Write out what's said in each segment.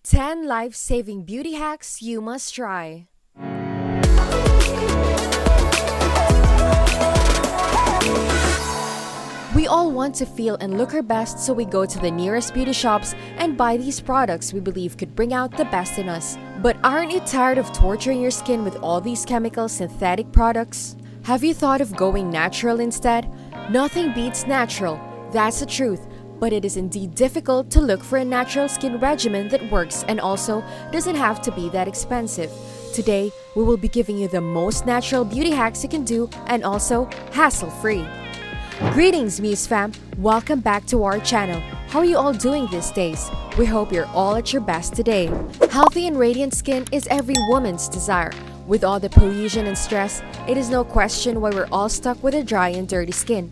10 life-saving beauty hacks you must try. We all want to feel and look our best, so we go to the nearest beauty shops and buy these products we believe could bring out the best in us. But aren't you tired of torturing your skin with all these chemical synthetic products? Have you thought of going natural instead? Nothing beats natural, that's the truth. But it is indeed difficult to look for a natural skin regimen that works and also doesn't have to be that expensive. Today, we will be giving you the most natural beauty hacks you can do and also hassle-free. Greetings, Muse fam! Welcome back to our channel. How are you all doing these days? We hope you're all at your best today. Healthy and radiant skin is every woman's desire. With all the pollution and stress, it is no question why we're all stuck with a dry and dirty skin.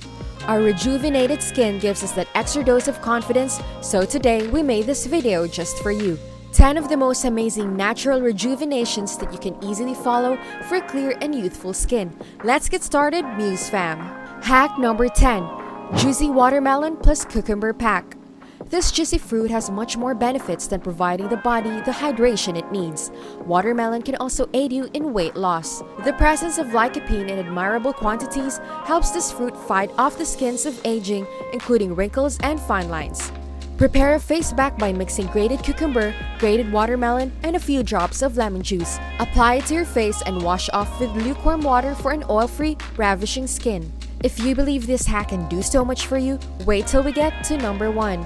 Our rejuvenated skin gives us that extra dose of confidence, so today we made this video just for you. 10 of the most amazing natural rejuvenations that you can easily follow for clear and youthful skin. Let's get started, Muse fam! Hack number 10. Juicy Watermelon plus Cucumber Pack. This juicy fruit has much more benefits than providing the body the hydration it needs. Watermelon can also aid you in weight loss. The presence of lycopene in admirable quantities helps this fruit fight off the skins of aging, including wrinkles and fine lines. Prepare a face pack by mixing grated cucumber, grated watermelon, and a few drops of lemon juice. Apply it to your face and wash off with lukewarm water for an oil-free, ravishing skin. If you believe this hack can do so much for you, wait till we get to number 1.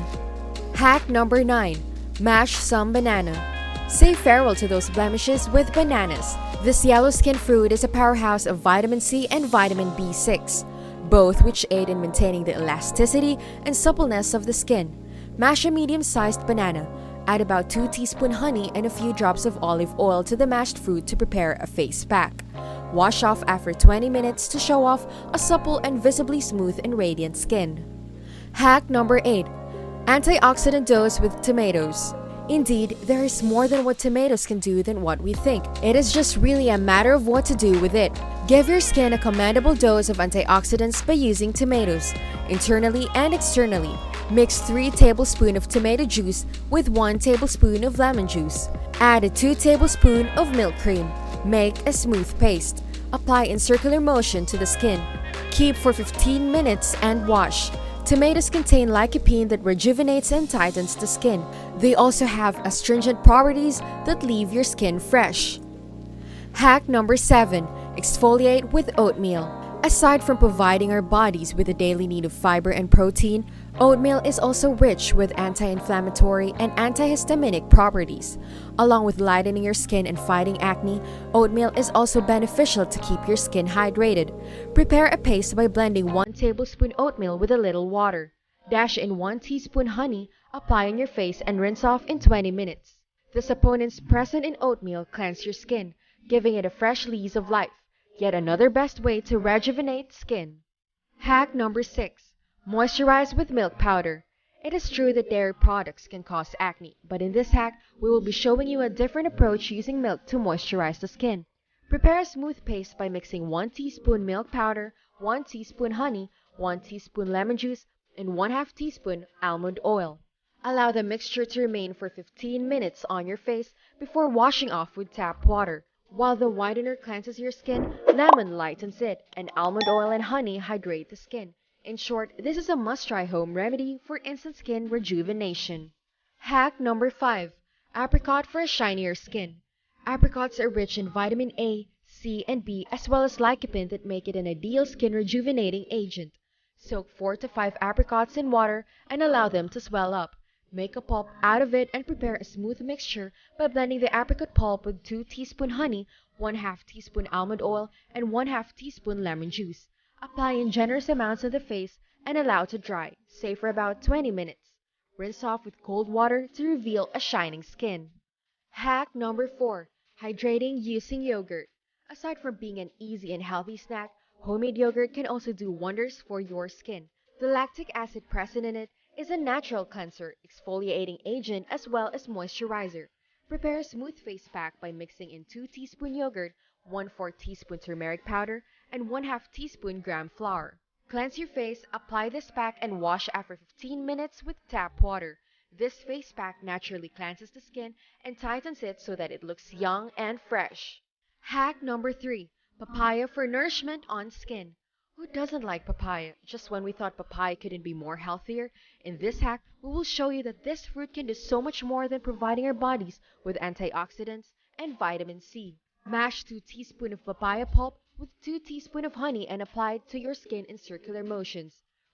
Hack number 9. Mash some banana. Say farewell to those blemishes with bananas. This yellow skin fruit is a powerhouse of vitamin C and vitamin B6, both which aid in maintaining the elasticity and suppleness of the skin. Mash a medium-sized banana. Add about 2 teaspoons honey and a few drops of olive oil to the mashed fruit to prepare a face pack. Wash off after 20 minutes to show off a supple and visibly smooth and radiant skin. Hack number 8. Antioxidant Dose with tomatoes. Indeed, there is more than what tomatoes can do than what we think. It is just really a matter of what to do with it. Give your skin a commendable dose of antioxidants by using tomatoes, internally and externally. Mix 3 tablespoons of tomato juice with 1 tablespoon of lemon juice. Add a 2 tablespoons of milk cream. Make a smooth paste. Apply in circular motion to the skin. Keep for 15 minutes and wash. Tomatoes contain lycopene that rejuvenates and tightens the skin. They also have astringent properties that leave your skin fresh. Hack number 7. Exfoliate with oatmeal. Aside from providing our bodies with a daily need of fiber and protein, oatmeal is also rich with anti-inflammatory and antihistaminic properties. Along with lightening your skin and fighting acne, oatmeal is also beneficial to keep your skin hydrated. Prepare a paste by blending 1 tablespoon oatmeal with a little water. Dash in 1 teaspoon honey, apply on your face and rinse off in 20 minutes. The saponins present in oatmeal cleanse your skin, giving it a fresh lease of life. Yet another best way to rejuvenate skin. Hack number 6. Moisturize with milk powder. It is true that dairy products can cause acne, but in this hack, we will be showing you a different approach using milk to moisturize the skin. Prepare a smooth paste by mixing 1 teaspoon milk powder, 1 teaspoon honey, 1 teaspoon lemon juice, and 1/2 teaspoon almond oil. Allow the mixture to remain for 15 minutes on your face before washing off with tap water. While the whitener cleanses your skin, lemon lightens it, and almond oil and honey hydrate the skin. In short, this is a must-try home remedy for instant skin rejuvenation. Hack number 5. Apricot for a shinier skin. Apricots are rich in vitamin A, C, and B, as well as lycopene that make it an ideal skin rejuvenating agent. Soak 4 to 5 apricots in water and allow them to swell up. Make a pulp out of it and prepare a smooth mixture by blending the apricot pulp with 2 teaspoon honey, 1/2 teaspoon almond oil, and 1/2 teaspoon lemon juice. Apply in generous amounts on the face and allow to dry, say for about 20 minutes. Rinse off with cold water to reveal a shining skin. Hack number 4. Hydrating using yogurt. Aside from being an easy and healthy snack, homemade yogurt can also do wonders for your skin. The lactic acid present in it is a natural cleanser, exfoliating agent, as well as moisturizer. Prepare a smooth face pack by mixing in 2 teaspoon yogurt, 1/4 teaspoon turmeric powder, and 1/2 teaspoon gram flour. Cleanse your face, apply this pack, and wash after 15 minutes with tap water. This face pack naturally cleanses the skin and tightens it so that it looks young and fresh. Hack number 3. Papaya for nourishment on skin. Who doesn't like papaya? Just when we thought papaya couldn't be more healthier, in this hack, we will show you that this fruit can do so much more than providing our bodies with antioxidants and vitamin C. Mash 2 teaspoons of papaya pulp with 2 teaspoons of honey and apply it to your skin in circular motions.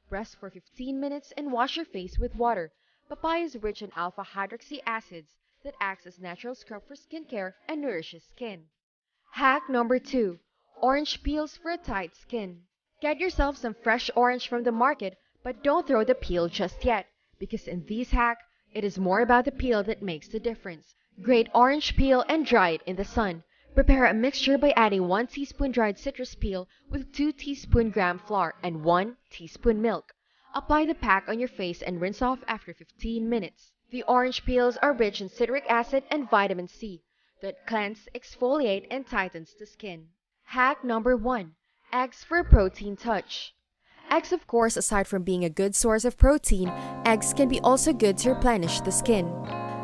Rest for 15 minutes and wash your face with water. Papaya is rich in alpha hydroxy acids that acts as natural scrub for skincare and nourishes skin. Hack number 2. Orange peels for a tight skin. Get yourself some fresh orange from the market, but don't throw the peel just yet, because in this hack, it is more about the peel that makes the difference. Grate orange peel and dry it in the sun. Prepare a mixture by adding 1 teaspoon dried citrus peel with 2 teaspoon gram flour and 1 teaspoon milk. Apply the pack on your face and rinse off after 15 minutes. The orange peels are rich in citric acid and vitamin C that cleanse, exfoliate, and tightens the skin. Hack number 1. Eggs for a protein touch. Eggs, of course, aside from being a good source of protein, eggs can be also good to replenish the skin.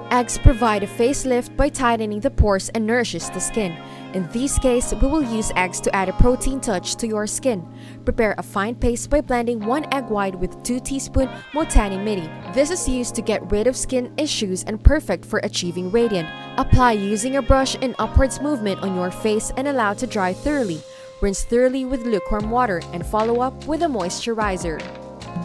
Eggs provide a facelift by tightening the pores and nourishes the skin. In this case, we will use eggs to add a protein touch to your skin. Prepare a fine paste by blending 1 egg white with 2 teaspoon Multani Midi. This is used to get rid of skin issues and perfect for achieving radiant. Apply using a brush in upwards movement on your face and allow to dry thoroughly. Rinse thoroughly with lukewarm water and follow up with a moisturizer.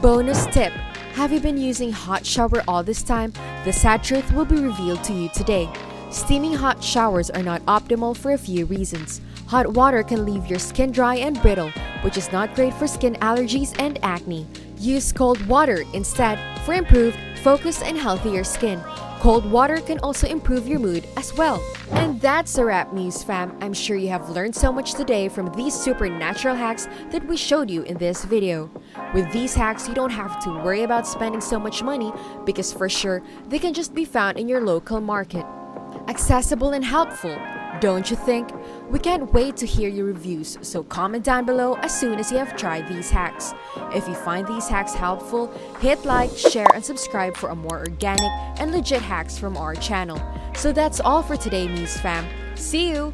Bonus tip. Have you been using hot shower all this time? The sad truth will be revealed to you today. Steaming hot showers are not optimal for a few reasons. Hot water can leave your skin dry and brittle, which is not great for skin allergies and acne. Use cold water instead for improved, focused, and healthier skin. Cold water can also improve your mood as well. And that's a wrap, Muse fam. I'm sure you have learned so much today from these supernatural hacks that we showed you in this video. With these hacks, you don't have to worry about spending so much money because for sure, they can just be found in your local market. Accessible and helpful, don't you think? We can't wait to hear your reviews, so comment down below as soon as you have tried these hacks. If you find these hacks helpful, hit like, share, and subscribe for a more organic and legit hacks from our channel. So that's all for today, Muse fam. See you!